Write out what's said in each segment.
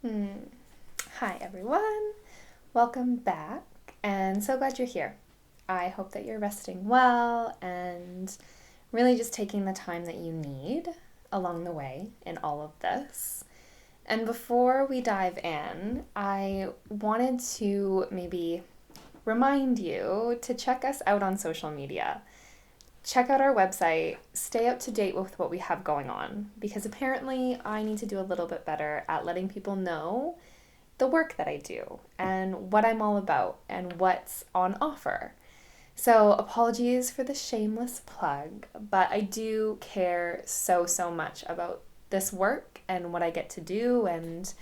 Hmm. Hi, everyone. Welcome back, and so glad you're here. I hope that you're resting well and really just taking the time that you need along the way in all of this. And before we dive in, I wanted to maybe remind you to check us out on social media. Check out our website, stay up to date with what we have going on, because apparently I need to do a little bit better at letting people know the work that I do and what I'm all about and what's on offer. So, apologies for the shameless plug, but I do care so much about this work and what I get to do and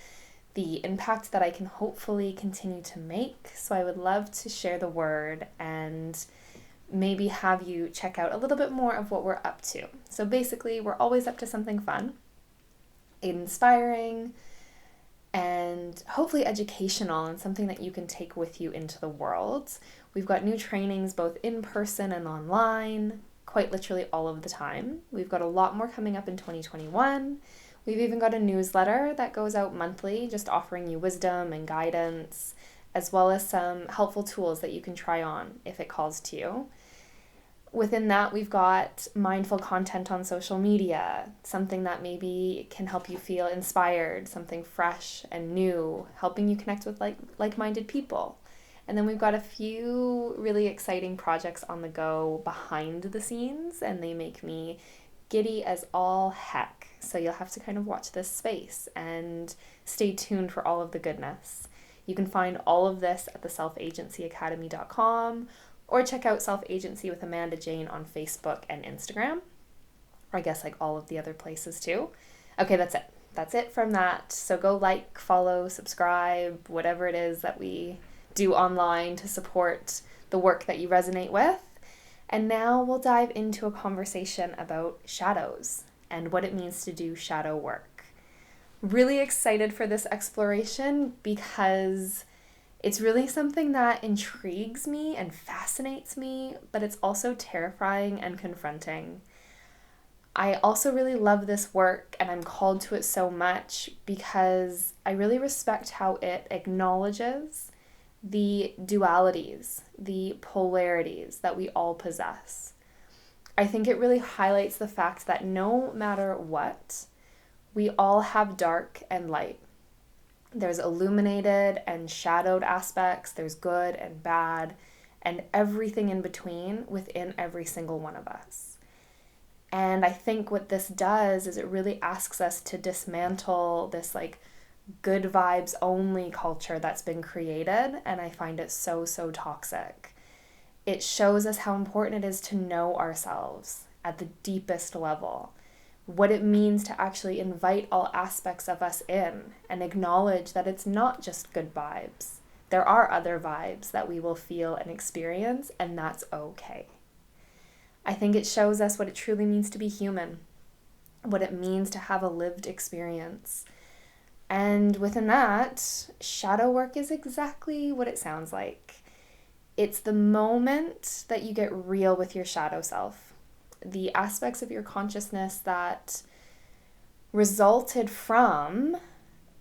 the impact that I can hopefully continue to make. So, I would love to share the word and maybe have you check out a little bit more of what we're up to. So, basically, we're always up to something fun, inspiring, and hopefully educational and something that you can take with you into the world. We've got new trainings both in person and online, quite literally all of the time. We've got a lot more coming up in 2021. We've even got a newsletter that goes out monthly, just offering you wisdom and guidance, as well as some helpful tools that you can try on if it calls to you. Within that, we've got mindful content on social media, something that maybe can help you feel inspired, something fresh and new, helping you connect with like-minded people. And then we've got a few really exciting projects on the go behind the scenes, and they make me giddy as all heck. So you'll have to kind of watch this space and stay tuned for all of the goodness. You can find all of this at theselfagencyacademy.com or check out Self Agency with Amanda Jane on Facebook and Instagram, or I guess like all of the other places too. Okay, that's it. That's it from that. So go like, follow, subscribe, whatever it is that we do online to support the work that you resonate with. And now we'll dive into a conversation about shadows and what it means to do shadow work. Really excited for this exploration because it's really something that intrigues me and fascinates me, but it's also terrifying and confronting. I also really love this work and I'm called to it so much because I really respect how it acknowledges the dualities, the polarities that we all possess. I think it really highlights the fact that no matter what, we all have dark and light. There's illuminated and shadowed aspects, there's good and bad, and everything in between within every single one of us. And I think what this does is it really asks us to dismantle this good vibes only culture that's been created, and I find it so toxic. It shows us how important it is to know ourselves at the deepest level, what it means to actually invite all aspects of us in and acknowledge that it's not just good vibes. There are other vibes that we will feel and experience, and that's okay. I think it shows us what it truly means to be human, what it means to have a lived experience. And within that, shadow work is exactly what it sounds like. It's the moment that you get real with your shadow self, the aspects of your consciousness that resulted from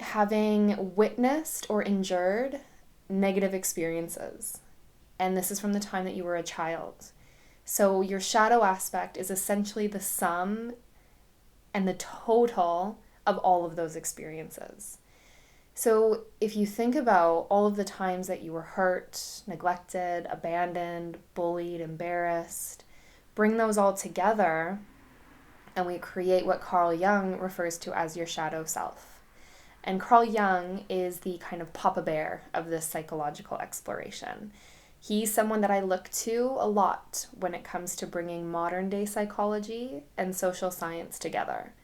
having witnessed or endured negative experiences. And this is from the time that you were a child. So your shadow aspect is essentially the sum and the total of all of those experiences. So if you think about all of the times that you were hurt, neglected, abandoned, bullied, embarrassed, bring those all together, and we create what Carl Jung refers to as your shadow self. And Carl Jung is the kind of Papa Bear of this psychological exploration. He's someone that I look to a lot when it comes to bringing modern day psychology and social science together.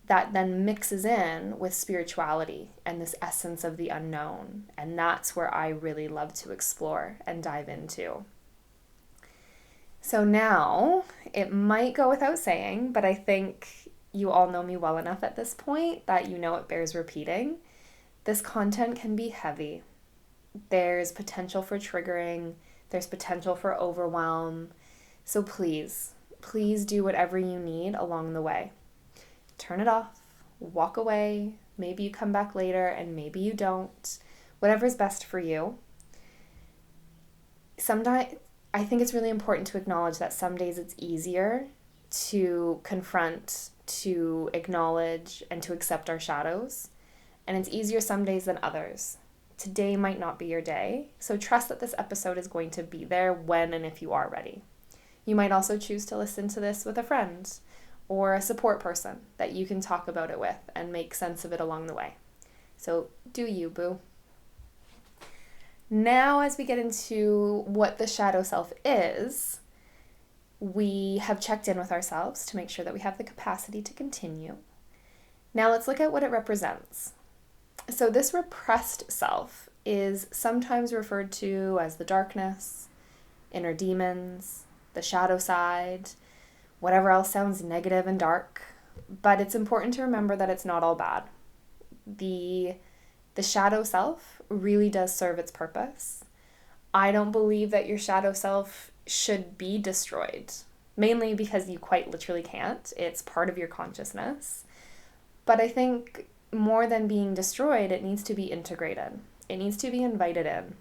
That then mixes in with spirituality and this essence of the unknown. And that's where I really love to explore and dive into. So now, it might go without saying, but I think you all know me well enough at this point that you know it bears repeating. This content can be heavy. There's potential for triggering. There's potential for overwhelm. So please do whatever you need along the way. Turn it off, walk away, Maybe you come back later and maybe you don't. Whatever's best for you. Sometimes I think it's really important to acknowledge that some days it's easier to confront, to acknowledge, and to accept our shadows. And it's easier some days than others. Today might not be your day, so trust that this episode is going to be there when and if you are ready. You might also choose to listen to this with a friend or a support person that you can talk about it with and make sense of it along the way. So do you, boo. Now, as we get into what the shadow self is, we have checked in with ourselves to make sure that we have the capacity to continue. Now let's look at what it represents. So this repressed self is sometimes referred to as the darkness, inner demons, the shadow side, whatever else sounds negative and dark. But it's important to remember that it's not all bad. The shadow self really does serve its purpose. I don't believe that your shadow self should be destroyed, mainly because you quite literally can't. It's part of your consciousness. But I think more than being destroyed, it needs to be integrated. It needs to be invited in.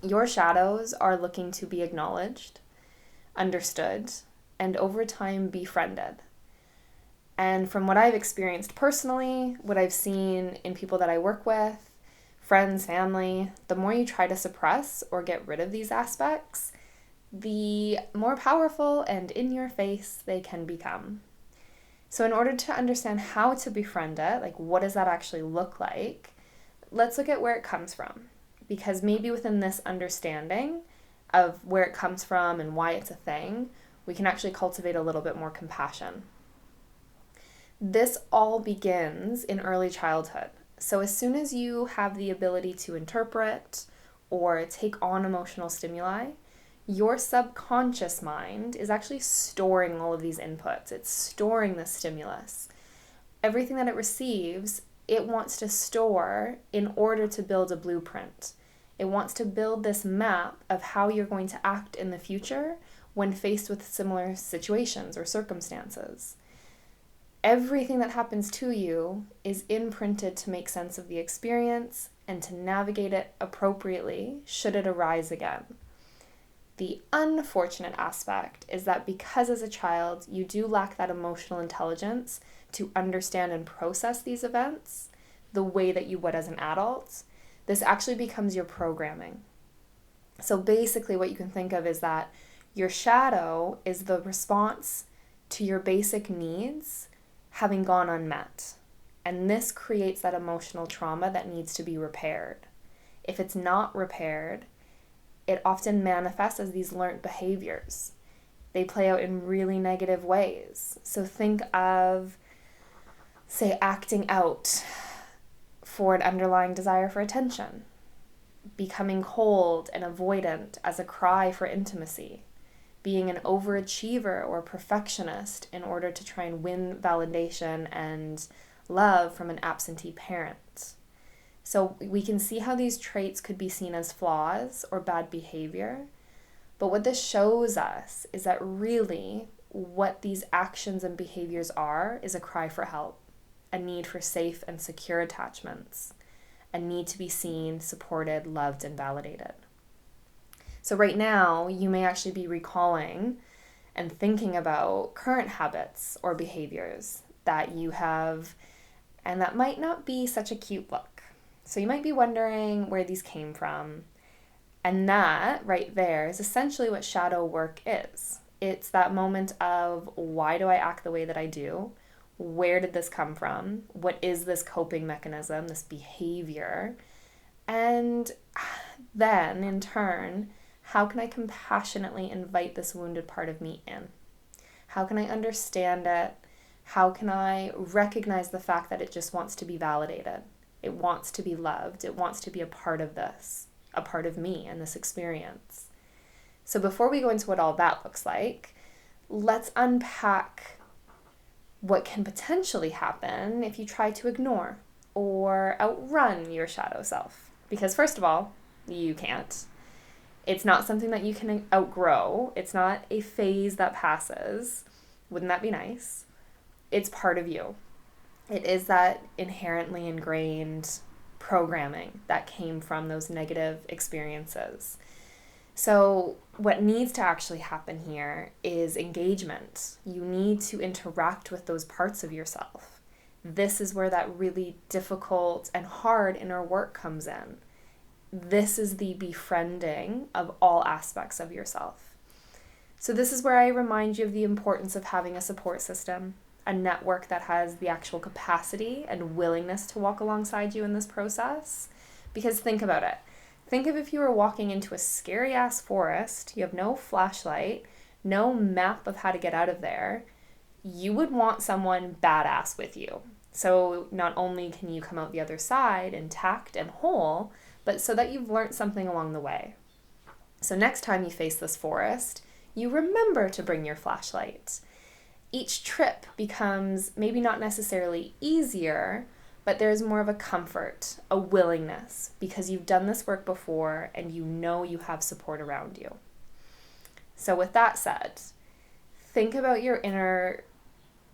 Your shadows are looking to be acknowledged, understood, and over time befriended. And from what I've experienced personally, what I've seen in people that I work with, friends, family, the more you try to suppress or get rid of these aspects, the more powerful and in your face they can become. So in order to understand how to befriend it, like what does that actually look like, let's look at where it comes from. Because maybe within this understanding of where it comes from and why it's a thing, we can actually cultivate a little bit more compassion. This all begins in early childhood. So as soon as you have the ability to interpret or take on emotional stimuli, your subconscious mind is actually storing all of these inputs. It's storing the stimulus. Everything that it receives, it wants to store in order to build a blueprint. It wants to build this map of how you're going to act in the future when faced with similar situations or circumstances. Everything that happens to you is imprinted to make sense of the experience and to navigate it appropriately should it arise again. The unfortunate aspect is that because as a child you do lack that emotional intelligence to understand and process these events the way that you would as an adult, this actually becomes your programming. So basically what you can think of is that your shadow is the response to your basic needs having gone unmet. And this creates that emotional trauma that needs to be repaired. If it's not repaired, it often manifests as these learned behaviors. They play out in really negative ways. So think of, say, acting out for an underlying desire for attention, becoming cold and avoidant as a cry for intimacy, being an overachiever or perfectionist in order to try and win validation and love from an absentee parent. So we can see how these traits could be seen as flaws or bad behavior. But what this shows us is that really what these actions and behaviors are is a cry for help, a need for safe and secure attachments, a need to be seen, supported, loved, and validated. So right now, you may actually be recalling and thinking about current habits or behaviors that you have, and that might not be such a cute look. So you might be wondering where these came from. And that right there is essentially what shadow work is. It's that moment of, why do I act the way that I do? Where did this come from? What is this coping mechanism, this behavior? And then in turn, how can I compassionately invite this wounded part of me in? How can I understand it? How can I recognize the fact that it just wants to be validated? It wants to be loved. It wants to be a part of this, a part of me and this experience. So before we go into what all that looks like, let's unpack what can potentially happen if you try to ignore or outrun your shadow self. Because first of all, you can't. It's not something that you can outgrow. It's not a phase that passes. Wouldn't that be nice? It's part of you. It is that inherently ingrained programming that came from those negative experiences. So, what needs to actually happen here is engagement. You need to interact with those parts of yourself. This is where that really difficult and hard inner work comes in. This is the befriending of all aspects of yourself. So, this is where I remind you of the importance of having a support system, a network that has the actual capacity and willingness to walk alongside you in this process. Because think about it. Think of if you were walking into a scary ass forest, you have no flashlight, no map of how to get out of there. You would want someone badass with you. So not only can you come out the other side intact and whole, but so that you've learned something along the way. So next time you face this forest, you remember to bring your flashlight. Each trip becomes maybe not necessarily easier, but there's more of a comfort, a willingness, because you've done this work before and you know you have support around you. So with that said, think about your inner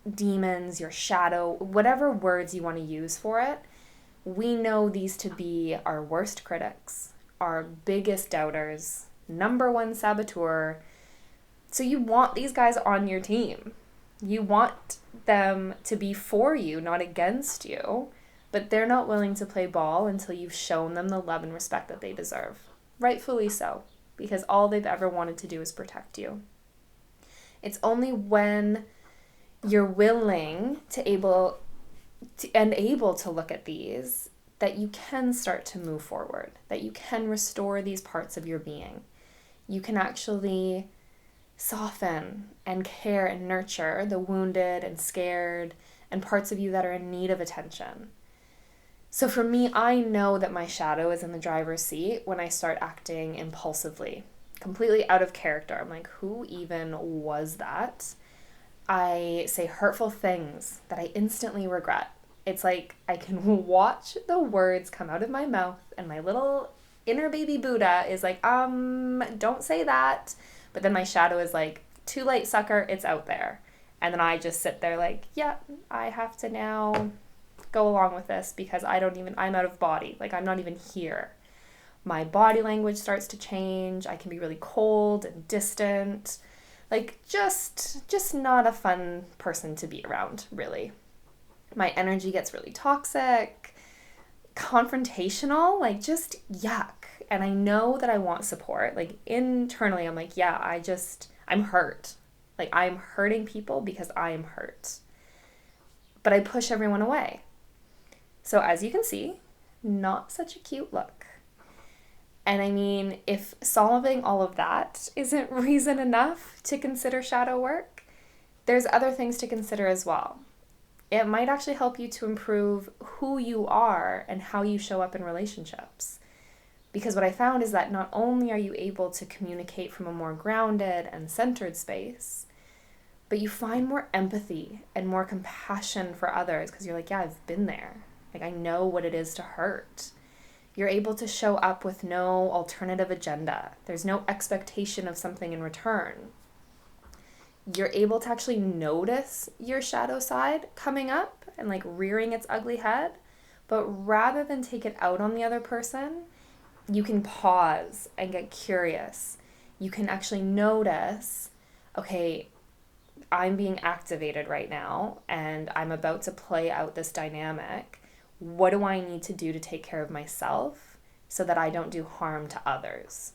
demons, your shadow, whatever words you want to use for it. We know these to be our worst critics, our biggest doubters, number one saboteur. So you want these guys on your team. You want them to be for you, not against you, but they're not willing to play ball until you've shown them the love and respect that they deserve. Rightfully so, because all they've ever wanted to do is protect you. It's only when you're willing to able to look at these that you can start to move forward, that you can restore these parts of your being. You can actually soften and care and nurture the wounded and scared and parts of you that are in need of attention. So for me, I know that my shadow is in the driver's seat when I start acting impulsively, completely out of character. I'm like, who even was that? I say hurtful things that I instantly regret. It's like I can watch the words come out of my mouth and my little inner baby Buddha is like, don't say that. But then my shadow is like, too late, sucker, it's out there. And then I just sit there like, yeah, I have to now go along with this because I'm out of body. Like, I'm not even here. My body language starts to change. I can be really cold and distant. Like, just not a fun person to be around, really. My energy gets really toxic, confrontational, like just yuck. And I know that I want support. Like internally, I'm like, yeah, I'm hurt. Like I'm hurting people because I am hurt. But I push everyone away. So as you can see, not such a cute look. And I mean, if solving all of that isn't reason enough to consider shadow work, there's other things to consider as well. It might actually help you to improve who you are and how you show up in relationships. Because what I found is that not only are you able to communicate from a more grounded and centered space, but you find more empathy and more compassion for others because you're like, yeah, I've been there. Like, I know what it is to hurt. You're able to show up with no alternative agenda. There's no expectation of something in return. You're able to actually notice your shadow side coming up and like rearing its ugly head. But rather than take it out on the other person, you can pause and get curious. You can actually notice, okay, I'm being activated right now and I'm about to play out this dynamic. What do I need to do to take care of myself so that I don't do harm to others?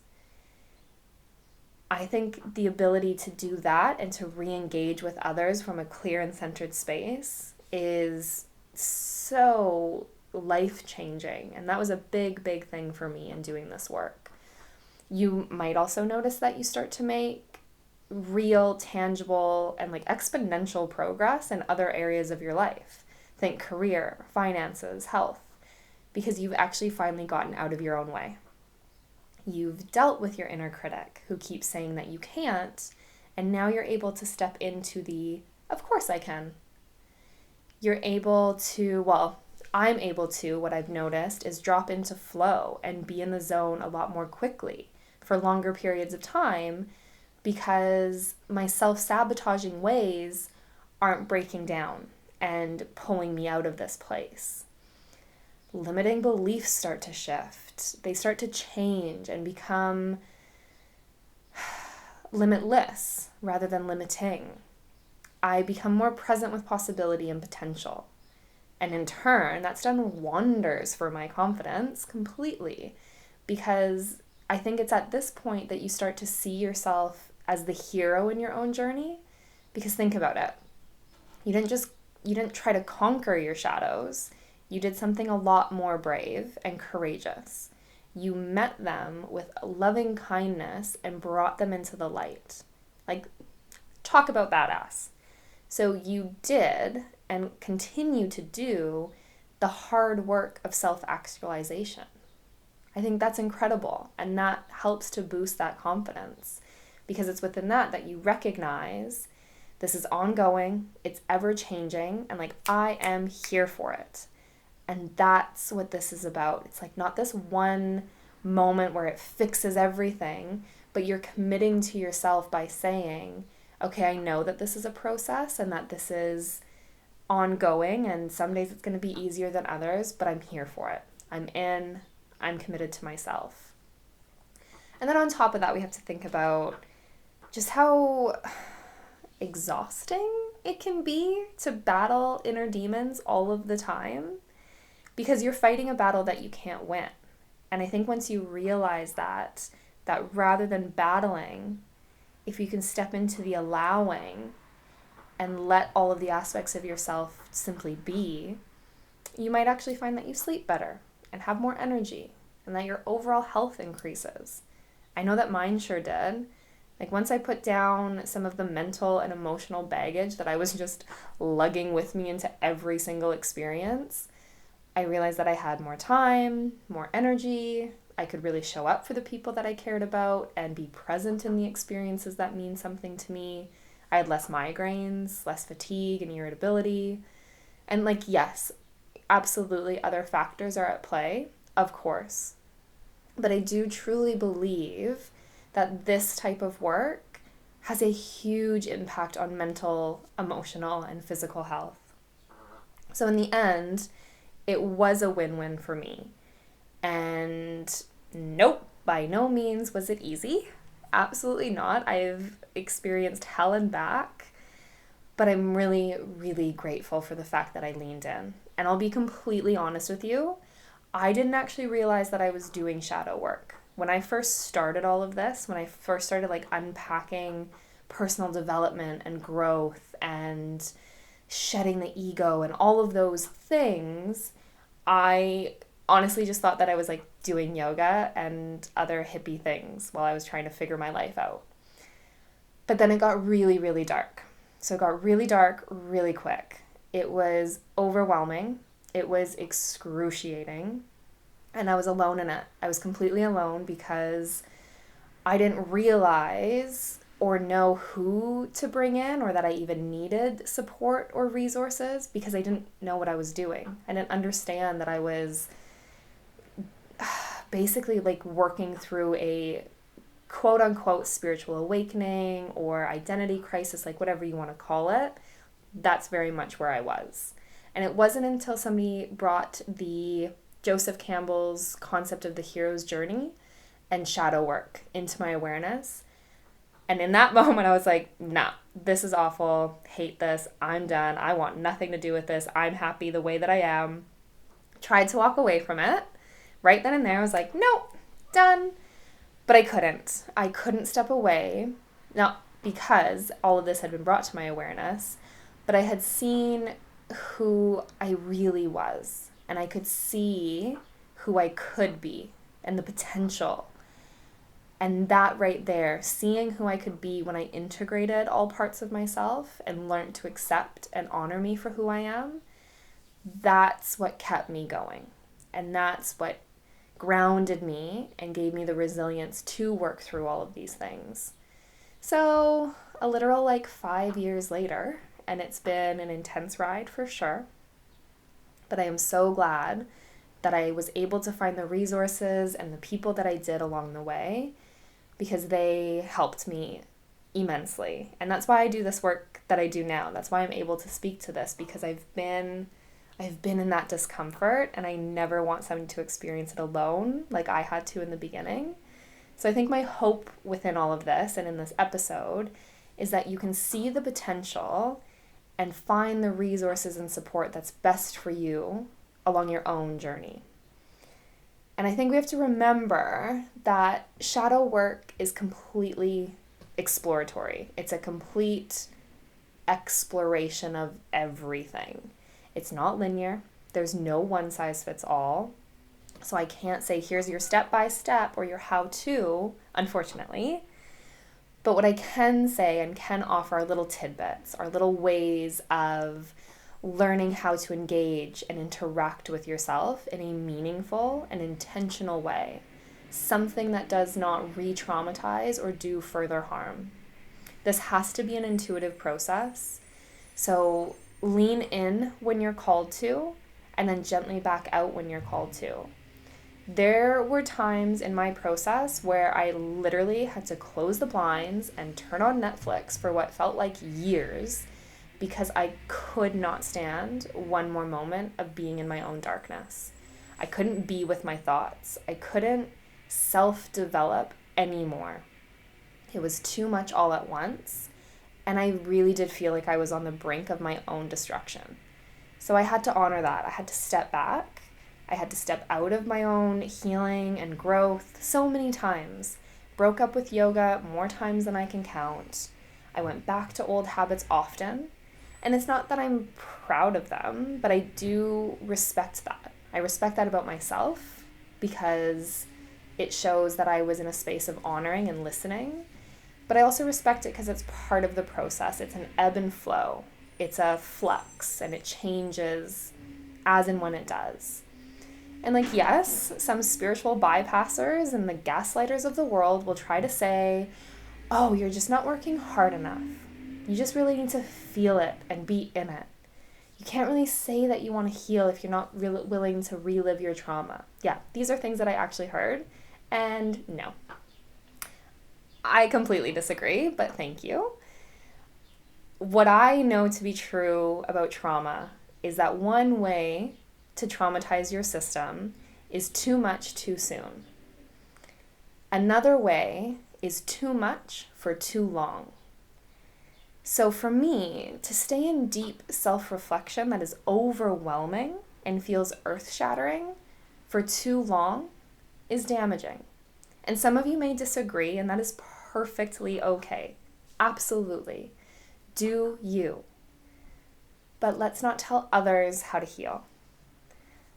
I think the ability to do that and to re-engage with others from a clear and centered space is so life-changing. And that was a big, big thing for me in doing this work. You might also notice that you start to make real, tangible, and like exponential progress in other areas of your life. Think career, finances, health, because you've actually finally gotten out of your own way. You've dealt with your inner critic who keeps saying that you can't, and now you're able to step into the, of course I can. You're able to, I'm able to, what I've noticed is drop into flow and be in the zone a lot more quickly for longer periods of time because my self-sabotaging ways aren't breaking down and pulling me out of this place. Limiting beliefs start to shift. They start to change and become limitless rather than limiting. I become more present with possibility and potential. And in turn, that's done wonders for my confidence completely, because I think it's at this point that you start to see yourself as the hero in your own journey. Because think about it. You didn't try to conquer your shadows. You did something a lot more brave and courageous. You met them with loving kindness and brought them into the light. Like, talk about badass. So you did and continue to do the hard work of self-actualization. I think that's incredible, and that helps to boost that confidence, because it's within that you recognize this is ongoing, it's ever changing, and like, I am here for it. And that's what this is about. It's like not this one moment where it fixes everything, but you're committing to yourself by saying, okay, I know that this is a process and that this is ongoing, and some days it's going to be easier than others, but I'm here for it. I'm committed to myself. And then on top of that, we have to think about just how exhausting it can be to battle inner demons all of the time, because you're fighting a battle that you can't win. And I think once you realize that rather than battling, if you can step into the allowing and let all of the aspects of yourself simply be, you might actually find that you sleep better and have more energy and that your overall health increases. I know that mine sure did. Like, once I put down some of the mental and emotional baggage that I was just lugging with me into every single experience, I realized that I had more time, more energy. I could really show up for the people that I cared about and be present in the experiences that mean something to me. I had less migraines, less fatigue and irritability. And like, yes, absolutely other factors are at play, of course. But I do truly believe that this type of work has a huge impact on mental, emotional, and physical health. So in the end, it was a win-win for me. And nope, by no means was it easy. Absolutely not. I've experienced hell and back, but I'm really, really grateful for the fact that I leaned in. And I'll be completely honest with you, I didn't actually realize that I was doing shadow work. When I first started all of this, when I first started like unpacking personal development and growth and shedding the ego and all of those things, I honestly just thought that I was like doing yoga and other hippie things while I was trying to figure my life out. But then it got really, really dark. So it got really dark really quick. It was overwhelming. It was excruciating. And I was alone in it. I was completely alone because I didn't realize or know who to bring in, or that I even needed support or resources, because I didn't know what I was doing. I didn't understand that I was basically like working through a quote unquote spiritual awakening or identity crisis, like whatever you want to call it. That's very much where I was. And it wasn't until somebody brought the Joseph Campbell's concept of the hero's journey and shadow work into my awareness. And in that moment, I was like, nah, this is awful. Hate this. I'm done. I want nothing to do with this. I'm happy the way that I am. Tried to walk away from it. Right then and there, I was like, nope, done. But I couldn't. I couldn't step away. Not because all of this had been brought to my awareness, but I had seen who I really was. And I could see who I could be and the potential. And that right there, seeing who I could be when I integrated all parts of myself and learned to accept and honor me for who I am, that's what kept me going. And that's what grounded me and gave me the resilience to work through all of these things. So a literal like 5 years later, and it's been an intense ride for sure, but I am so glad that I was able to find the resources and the people that I did along the way, because they helped me immensely. And that's why I do this work that I do now. That's why I'm able to speak to this, because I've been in that discomfort, and I never want someone to experience it alone like I had to in the beginning. So I think my hope within all of this and in this episode is that you can see the potential and find the resources and support that's best for you along your own journey. And I think we have to remember that shadow work is completely exploratory. It's a complete exploration of everything. It's not linear. There's no one size fits all. So I can't say, here's your step-by-step or your how-to, unfortunately. But what I can say and can offer are little tidbits, are little ways of learning how to engage and interact with yourself in a meaningful and intentional way. Something that does not re-traumatize or do further harm. This has to be an intuitive process. So lean in when you're called to, and then gently back out when you're called to. There were times in my process where I literally had to close the blinds and turn on Netflix for what felt like years, because I could not stand one more moment of being in my own darkness. I couldn't be with my thoughts. I couldn't self-develop anymore. It was too much all at once, and I really did feel like I was on the brink of my own destruction. So I had to honor that. I had to step back. I had to step out of my own healing and growth so many times. Broke up with yoga more times than I can count. I went back to old habits often. And it's not that I'm proud of them, but I do respect that. I respect that about myself, because it shows that I was in a space of honoring and listening. But I also respect it because it's part of the process. It's an ebb and flow. It's a flux, and it changes as and when it does. And yes, some spiritual bypassers and the gaslighters of the world will try to say, oh, you're just not working hard enough. You just really need to feel it and be in it. You can't really say that you want to heal if you're not really willing to relive your trauma. Yeah, these are things that I actually heard, and no. I completely disagree, but thank you. What I know to be true about trauma is that one way to traumatize your system is too much too soon. Another way is too much for too long. So for me, to stay in deep self-reflection that is overwhelming and feels earth-shattering for too long is damaging. And some of you may disagree, and that is perfectly okay. Absolutely. Do you. But let's not tell others how to heal.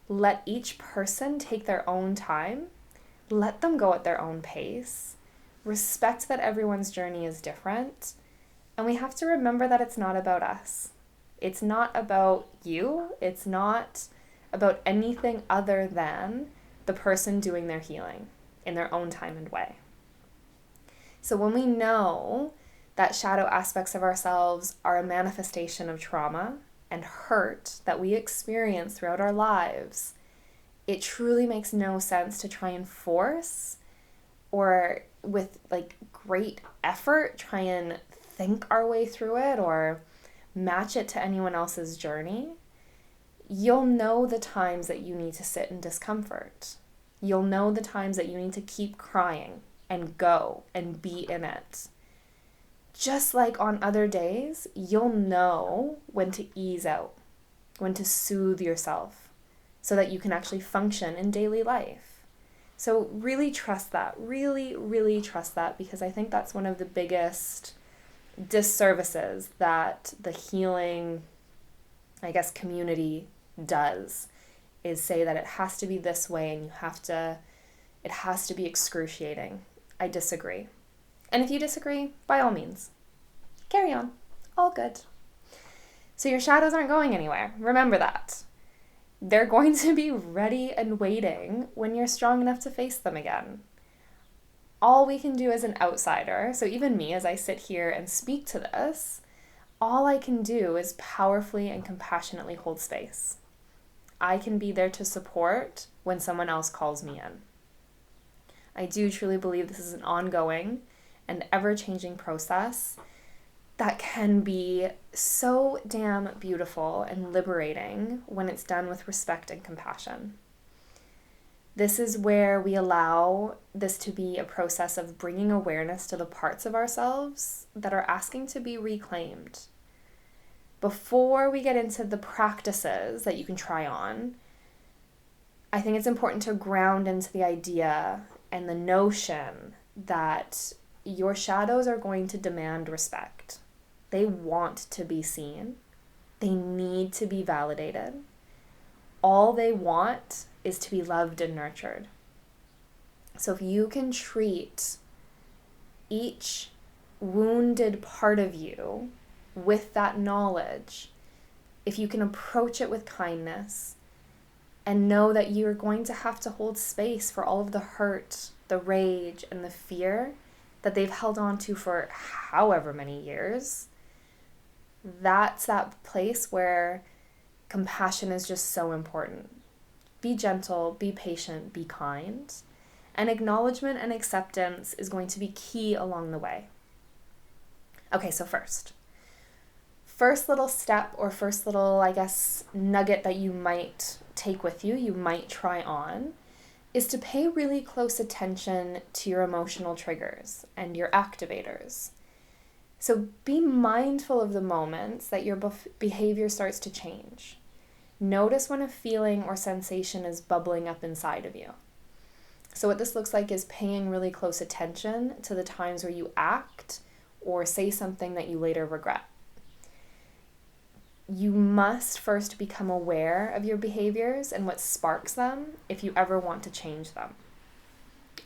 Let each person take their own time. Let them go at their own pace. Respect that everyone's journey is different. And we have to remember that it's not about us. It's not about you. It's not about anything other than the person doing their healing in their own time and way. So when we know that shadow aspects of ourselves are a manifestation of trauma and hurt that we experience throughout our lives, it truly makes no sense to try and force, or with great effort try and think our way through it or match it to anyone else's journey. You'll know the times that you need to sit in discomfort. You'll know the times that you need to keep crying and go and be in it. Just like on other days, you'll know when to ease out, when to soothe yourself so that you can actually function in daily life. So really trust that, really, really trust that, because I think that's one of the biggest disservices that the healing, community does, is say that it has to be this way and it has to be excruciating. I disagree. And if you disagree, by all means, carry on. All good. So your shadows aren't going anywhere. Remember that. They're going to be ready and waiting when you're strong enough to face them again. All we can do as an outsider, so even me as I sit here and speak to this, all I can do is powerfully and compassionately hold space. I can be there to support when someone else calls me in. I do truly believe this is an ongoing and ever-changing process that can be so damn beautiful and liberating when it's done with respect and compassion. This is where we allow this to be a process of bringing awareness to the parts of ourselves that are asking to be reclaimed. Before we get into the practices that you can try on, I think it's important to ground into the idea and the notion that your shadows are going to demand respect. They want to be seen. They need to be validated. All they want is to be loved and nurtured. So if you can treat each wounded part of you with that knowledge, if you can approach it with kindness and know that you're going to have to hold space for all of the hurt, the rage, and the fear that they've held on to for however many years, that's that place where compassion is just so important. Be gentle, be patient, be kind. And acknowledgement and acceptance is going to be key along the way. Okay, so first little step, or first little, I guess, nugget that you might take with you, you might try on, is to pay really close attention to your emotional triggers and your activators. So be mindful of the moments that your behavior starts to change. Notice when a feeling or sensation is bubbling up inside of you. So what this looks like is paying really close attention to the times where you act or say something that you later regret. You must first become aware of your behaviors and what sparks them if you ever want to change them.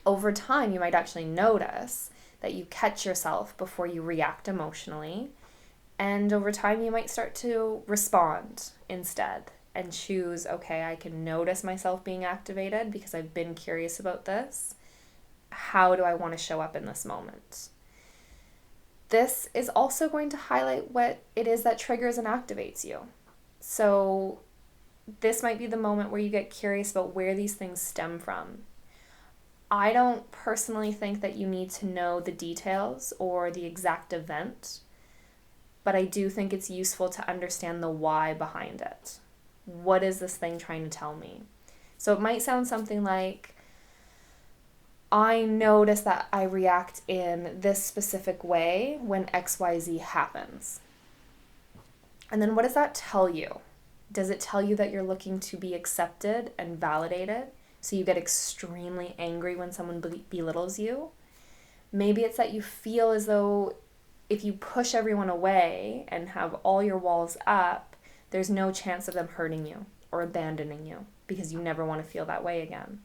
Over time, you might actually notice that you catch yourself before you react emotionally, and over time you might start to respond instead and choose, okay, I can notice myself being activated because I've been curious about this. How do I want to show up in this moment? This is also going to highlight what it is that triggers and activates you. So this might be the moment where you get curious about where these things stem from. I don't personally think that you need to know the details or the exact event, but I do think it's useful to understand the why behind it. What is this thing trying to tell me? So it might sound something like, I notice that I react in this specific way when XYZ happens. And then what does that tell you? Does it tell you that you're looking to be accepted and validated? So you get extremely angry when someone belittles you? Maybe it's that you feel as though if you push everyone away and have all your walls up, there's no chance of them hurting you or abandoning you because you never want to feel that way again.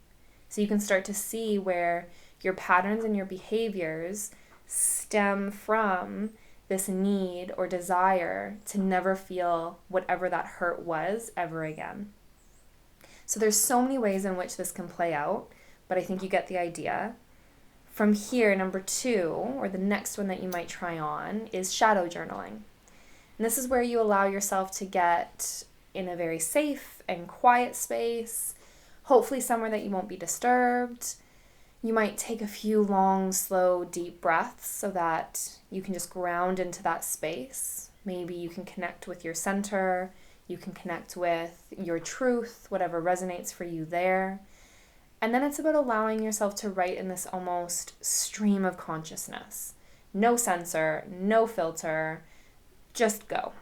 So you can start to see where your patterns and your behaviors stem from this need or desire to never feel whatever that hurt was ever again. So there's so many ways in which this can play out, but I think you get the idea. From here, number 2, or the next one that you might try on, is shadow journaling. And this is where you allow yourself to get in a very safe and quiet space, hopefully somewhere that you won't be disturbed. You might take a few long, slow, deep breaths so that you can just ground into that space. Maybe you can connect with your center, you can connect with your truth, whatever resonates for you there. And then it's about allowing yourself to write in this almost stream of consciousness. No censor, no filter, just go.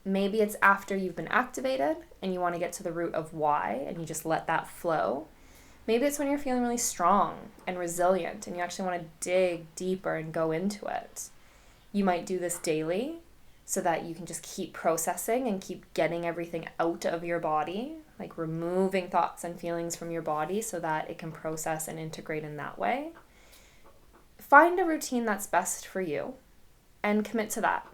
Maybe it's after you've been activated and you want to get to the root of why and you just let that flow. Maybe it's when you're feeling really strong and resilient and you actually want to dig deeper and go into it. You might do this daily so that you can just keep processing and keep getting everything out of your body, like removing thoughts and feelings from your body so that it can process and integrate in that way. Find a routine that's best for you and commit to that.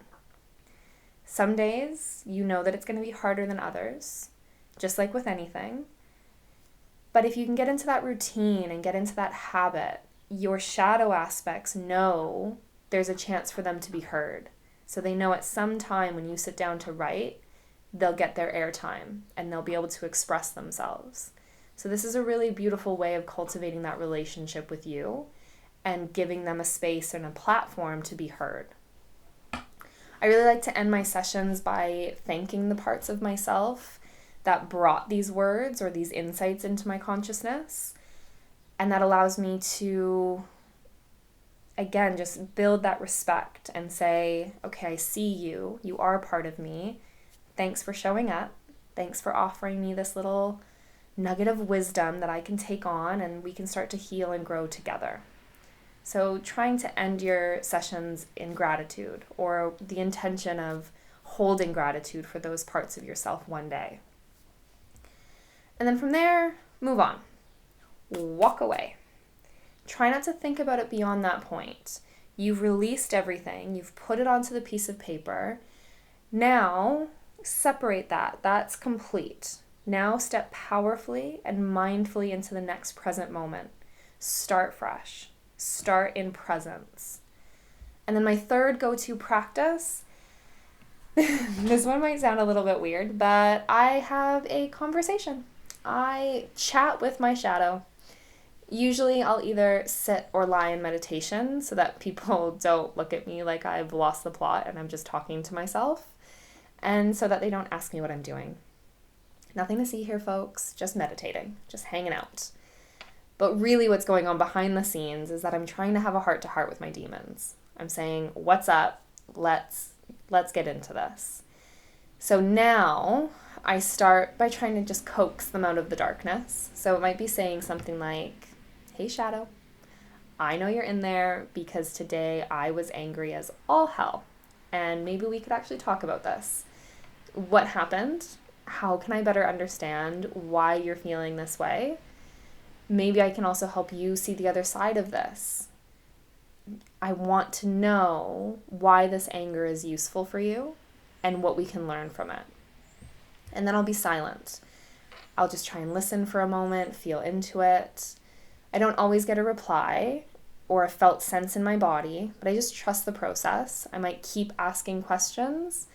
Some days you know that it's going to be harder than others, just like with anything. But if you can get into that routine and get into that habit, your shadow aspects know there's a chance for them to be heard. So they know at some time when you sit down to write, they'll get their airtime and they'll be able to express themselves. So this is a really beautiful way of cultivating that relationship with you and giving them a space and a platform to be heard. I really like to end my sessions by thanking the parts of myself that brought these words or these insights into my consciousness. And that allows me to, again, just build that respect and say, okay, I see you. You are a part of me. Thanks for showing up. Thanks for offering me this little nugget of wisdom that I can take on, and we can start to heal and grow together. So trying to end your sessions in gratitude, or the intention of holding gratitude for those parts of yourself one day. And then from there, move on. Walk away. Try not to think about it beyond that point. You've released everything. You've put it onto the piece of paper. Now, separate that. That's complete. Now step powerfully and mindfully into the next present moment. Start fresh. Start in presence. And then my third go-to practice, this one might sound a little bit weird, but I have a conversation. I chat with my shadow. Usually I'll either sit or lie in meditation so that people don't look at me like I've lost the plot and I'm just talking to myself, and so that they don't ask me what I'm doing. Nothing to see here, folks. Just meditating, just hanging out. But really what's going on behind the scenes is that I'm trying to have a heart-to-heart with my demons. I'm saying, what's up? Let's get into this. So now I start by trying to just coax them out of the darkness. So it might be saying something like, hey, shadow, I know you're in there because today I was angry as all hell. And maybe we could actually talk about this. What happened? How can I better understand why you're feeling this way? Maybe I can also help you see the other side of this. I want to know why this anger is useful for you and what we can learn from it. And then I'll be silent. I'll just try and listen for a moment, feel into it. I don't always get a reply or a felt sense in my body, but I just trust the process. I might keep asking questions.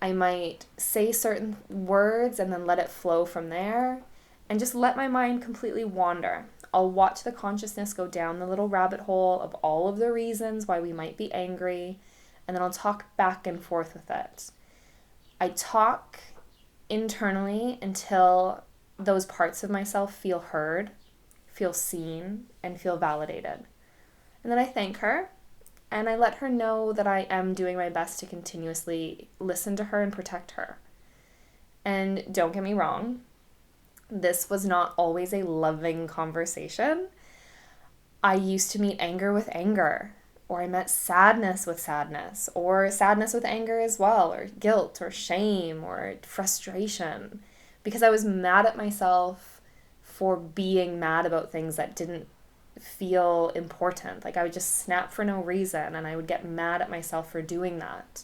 I might say certain words and then let it flow from there, and just let my mind completely wander. I'll watch the consciousness go down the little rabbit hole of all of the reasons why we might be angry, and then I'll talk back and forth with it. I talk internally until those parts of myself feel heard, feel seen, and feel validated. And then I thank her, and I let her know that I am doing my best to continuously listen to her and protect her. And don't get me wrong, this was not always a loving conversation. I used to meet anger with anger, or I met sadness with sadness, or sadness with anger as well, or guilt, or shame, or frustration, because I was mad at myself for being mad about things that didn't feel important. Like I would just snap for no reason, and I would get mad at myself for doing that.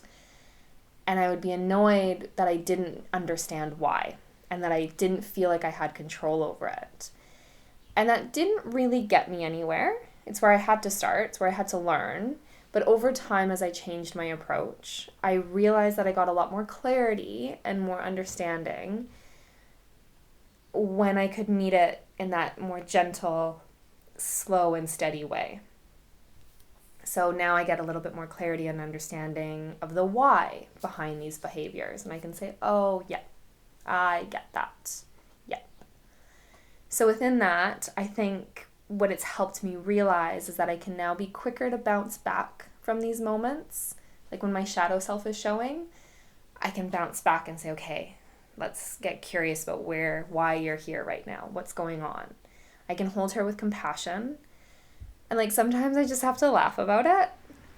And I would be annoyed that I didn't understand why, and that I didn't feel like I had control over it. And that didn't really get me anywhere. It's where I had to start. It's where I had to learn. But over time, as I changed my approach, I realized that I got a lot more clarity and more understanding when I could meet it in that more gentle, slow, and steady way. So now I get a little bit more clarity and understanding of the why behind these behaviors. And I can say, oh, yeah, I get that. Yep. So within that, I think what it's helped me realize is that I can now be quicker to bounce back from these moments. Like when my shadow self is showing, I can bounce back and say, okay, let's get curious about why you're here right now. What's going on? I can hold her with compassion. And like sometimes I just have to laugh about it.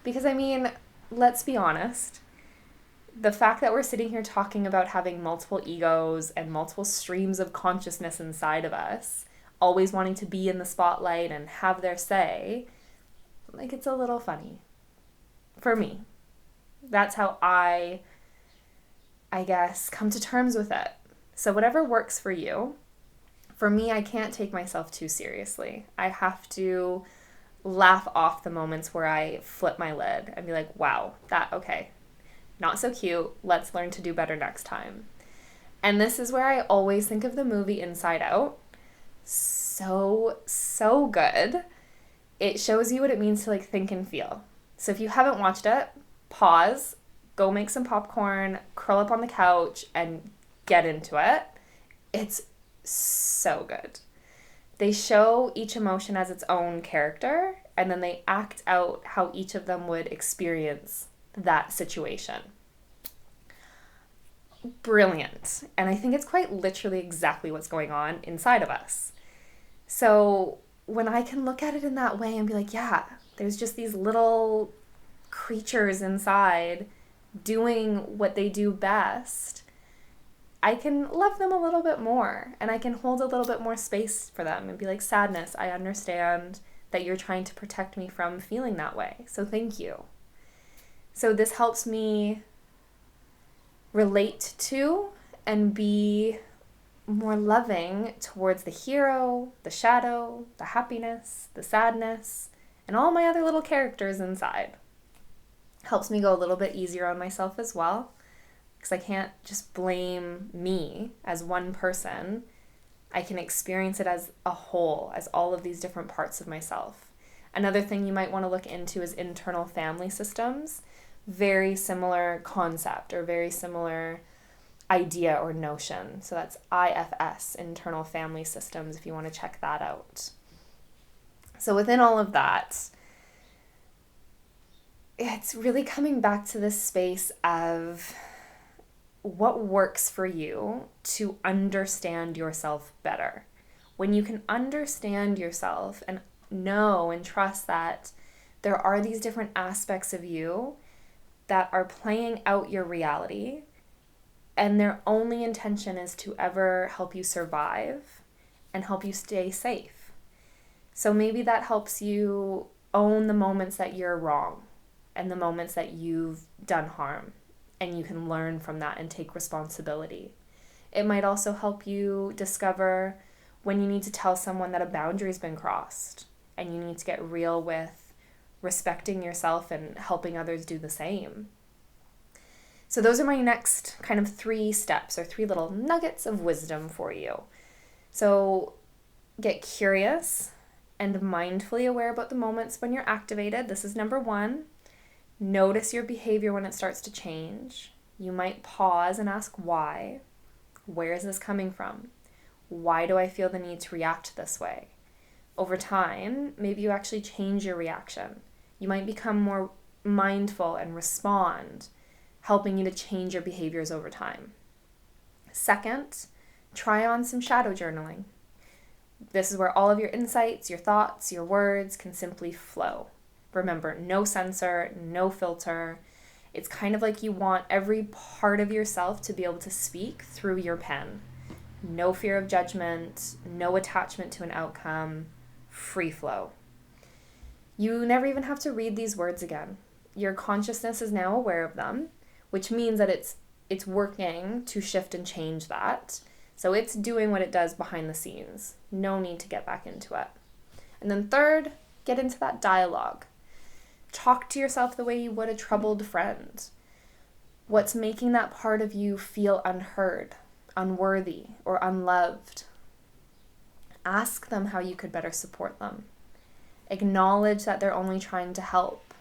Because I mean, let's be honest. The fact that we're sitting here talking about having multiple egos and multiple streams of consciousness inside of us, always wanting to be in the spotlight and have their say, like it's a little funny for me. That's how I guess, come to terms with it. So whatever works for you. For me, I can't take myself too seriously. I have to laugh off the moments where I flip my lid and be like, wow, okay. Not so cute. Let's learn to do better next time. And this is where I always think of the movie Inside Out. So good. It shows you what it means to like think and feel. So if you haven't watched it, pause, go make some popcorn, curl up on the couch, and get into it. It's so good. They show each emotion as its own character, and then they act out how each of them would experience that situation. Brilliant. And I think it's quite literally exactly what's going on inside of us. So when I can look at it in that way and be like, yeah, there's just these little creatures inside doing what they do best, I can love them a little bit more, and I can hold a little bit more space for them and be like, sadness, I understand that you're trying to protect me from feeling that way, so thank you. So this helps me relate to and be more loving towards the hero, the shadow, the happiness, the sadness, and all my other little characters inside. Helps me go a little bit easier on myself as well, because I can't just blame me as one person. I can experience it as a whole, as all of these different parts of myself. Another thing you might want to look into is internal family systems. Very similar concept or very similar idea or notion. So that's IFS, internal family systems, if you want to check that out. So within all of that, it's really coming back to this space of what works for you to understand yourself better. When you can understand yourself and know and trust that there are these different aspects of you that are playing out your reality, and their only intention is to ever help you survive and help you stay safe. So maybe that helps you own the moments that you're wrong and the moments that you've done harm, and you can learn from that and take responsibility. It might also help you discover when you need to tell someone that a boundary's been crossed, and you need to get real with respecting yourself and helping others do the same. So those are my next kind of 3 steps or 3 little nuggets of wisdom for you. So get curious and mindfully aware about the moments when you're activated. This is number 1. Notice your behavior when it starts to change. You might pause and ask why. Where is this coming from? Why do I feel the need to react this way? Over time, maybe you actually change your reaction. You might become more mindful and respond, helping you to change your behaviors over time. Second, try on some shadow journaling. This is where all of your insights, your thoughts, your words can simply flow. Remember, no censor, no filter. It's kind of like you want every part of yourself to be able to speak through your pen. No fear of judgment, no attachment to an outcome, free flow. You never even have to read these words again. Your consciousness is now aware of them, which means that it's working to shift and change that. So it's doing what it does behind the scenes. No need to get back into it. And then third, get into that dialogue. Talk to yourself the way you would a troubled friend. What's making that part of you feel unheard, unworthy, or unloved? Ask them how you could better support them. Acknowledge that they're only trying to help.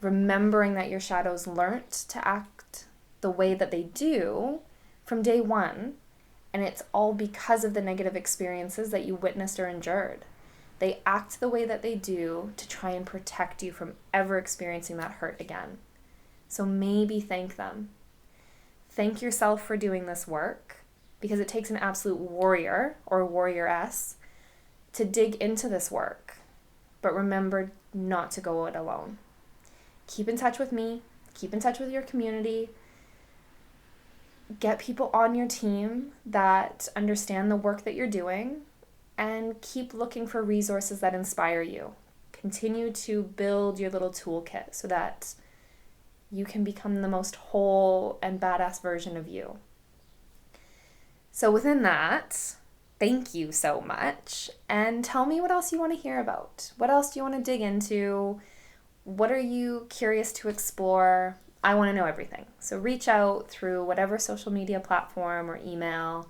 Remembering that your shadows learnt to act the way that they do from day one, and it's all because of the negative experiences that you witnessed or endured. They act the way that they do to try and protect you from ever experiencing that hurt again. So maybe thank them. Thank yourself for doing this work, because it takes an absolute warrior or warrioress to dig into this work. But remember not to go it alone. Keep in touch with me. Keep in touch with your community. Get people on your team that understand the work that you're doing, and keep looking for resources that inspire you. Continue to build your little toolkit so that you can become the most whole and badass version of you. So within that, thank you so much. And tell me what else you want to hear about. What else do you want to dig into? What are you curious to explore? I want to know everything. So reach out through whatever social media platform or email.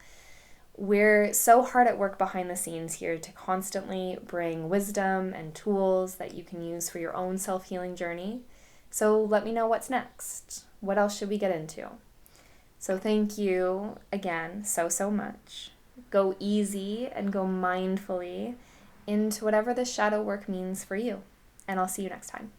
We're so hard at work behind the scenes here to constantly bring wisdom and tools that you can use for your own self-healing journey. So let me know what's next. What else should we get into? So thank you again so much. Go easy and go mindfully into whatever this shadow work means for you. And I'll see you next time.